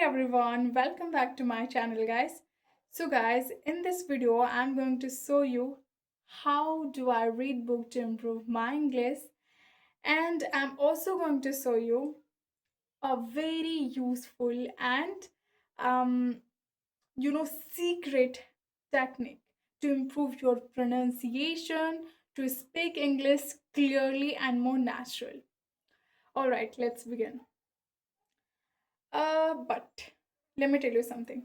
everyone, welcome back to my channel, guys. So, guys, in this video, I'm going to show you how do I read book to improve my English, and I'm also going to show you a very useful and um, secret technique to improve your pronunciation, to speak English clearly and more natural. All right, let's begin. But let me tell you something.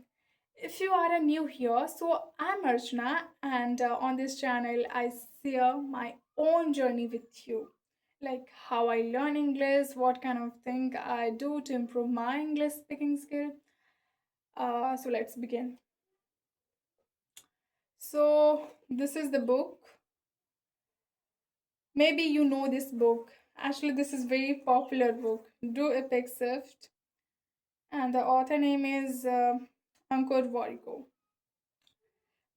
If you are a new here, so I'm Archana, and on this channel, I share my own journey with you, like how I learn English, what kind of thing I do to improve my English speaking skill. So let's begin. So this is the book. Maybe you know this book. Actually, this is very popular book. Do Epic Shift, and the author name is Ankur Wariko.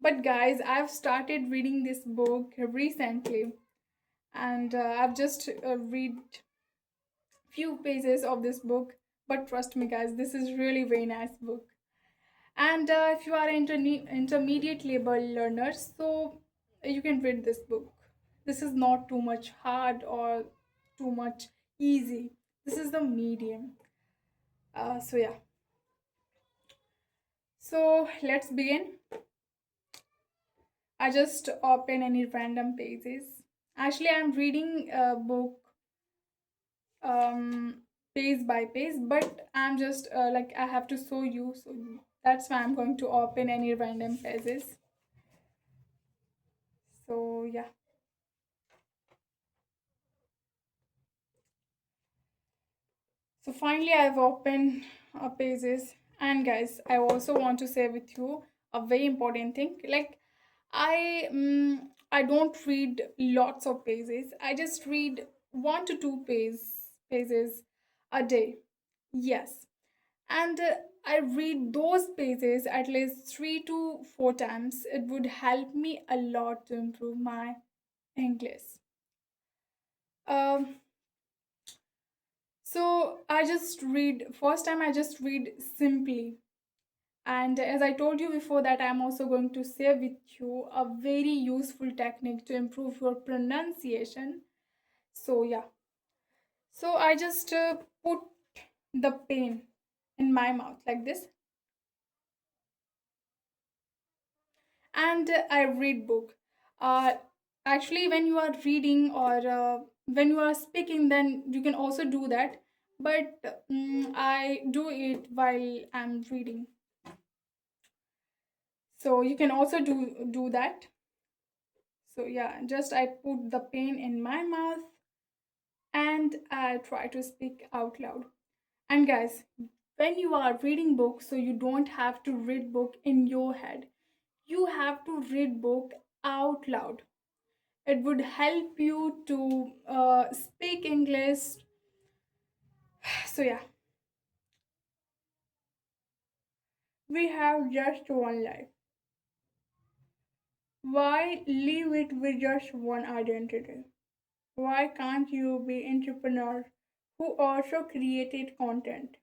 But guys, I've started reading this book recently, and I've just read few pages of this book. But trust me, guys, this is really very nice book. And if you are intermediate level learners, so you can read this book. This is not too much hard or too much easy. This is the medium. So yeah. So let's begin. I just open any random pages. Actually, I'm reading a book um page by page, but I'm just like I have to show you, so that's why I'm going to open any random pages. So yeah. So finally I've opened pages. And guys, I also want to say with you a very important thing. Like I don't read lots of pages. I just read 1 to 2 pages a day. Yes. And I read those pages at least 3 to 4 times. It would help me a lot to improve my English. Um, so I just read, first time I just read simply. And as I told you before, that I'm also going to share with you a very useful technique to improve your pronunciation. So yeah. So I just put the pen in my mouth like this, and I read book. Uh, Actually, when you are reading or when you are speaking, then you can also do that. But I do it while I'm reading, so you can also do that. So yeah, just I put the pen in my mouth and I try to speak out loud. And guys, when you are reading books, so you don't have to read book in your head. You have to read book out loud. It would help you to speak English. So yeah, we have just one life. Why live it with just one identity? Why can't you be entrepreneur who also created content?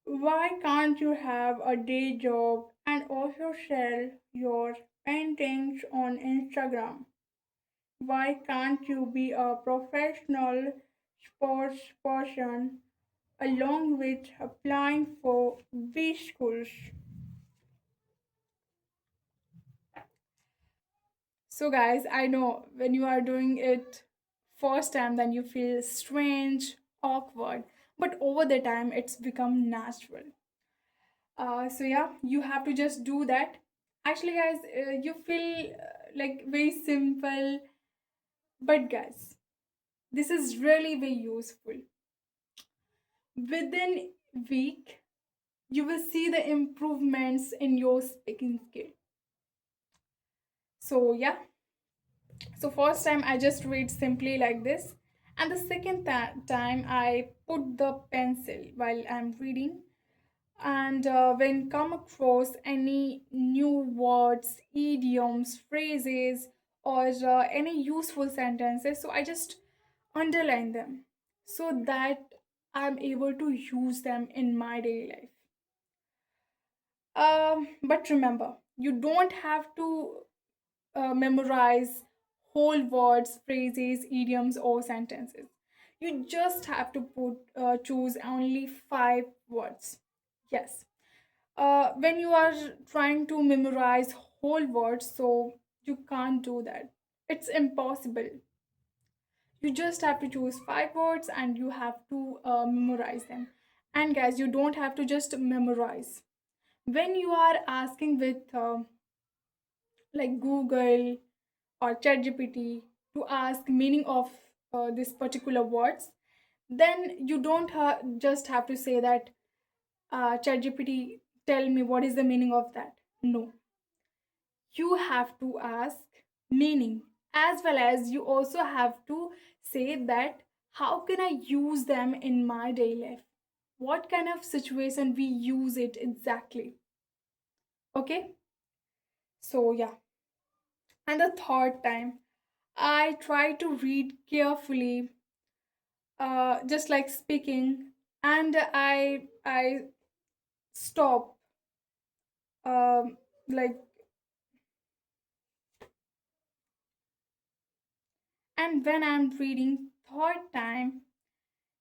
Why can't you have a day job and also sell your paintings on Instagram? Why can't you be a professional sports person along with applying for B schools? So, guys, I know when you are doing it first time, then you feel strange, awkward, but over the time, it's become natural. So yeah, you have to just do that. Actually, guys, you feel like very simple, but guys, this is really very useful. Within week, you will see the improvements in your speaking skill. So yeah, so first time I just read simply like this, and the second time I put the pencil while I'm reading, and when come across any new words, idioms, phrases, or any useful sentences, so I just underline them so that I'm able to use them in my daily life. But remember, you don't have to memorize whole words, phrases, idioms, or sentences. You just have to choose only 5 words. Yes. When you are trying to memorize whole words, so you can't do that. It's impossible. You just have to choose 5 words and you have to memorize them. And guys, you don't have to just memorize. When you are asking with like Google or ChatGPT to ask meaning of this particular words, then you don't just have to say that ChatGPT, tell me what is the meaning of that. No, you have to ask meaning, as well as you also have to say that how can I use them in my daily life, what kind of situation we use it exactly. Okay, so yeah. And the third time, I try to read carefully, just like speaking, and I stop, like, and when I'm reading third time,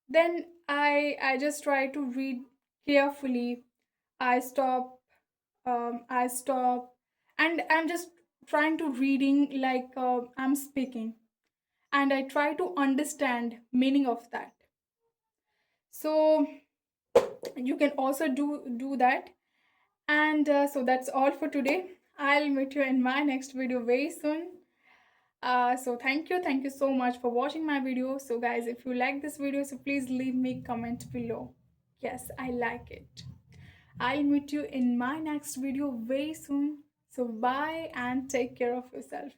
then I just try to read carefully. I stop, and I'm just trying to reading like I'm speaking, and I try to understand meaning of that. So you can also do that. And so that's all for today. I'll meet you in my next video very soon. So thank you so much for watching my video. So guys, if you like this video, so please leave me comment below. Yes, I like it. I'll meet you in my next video very soon. So bye and take care of yourself.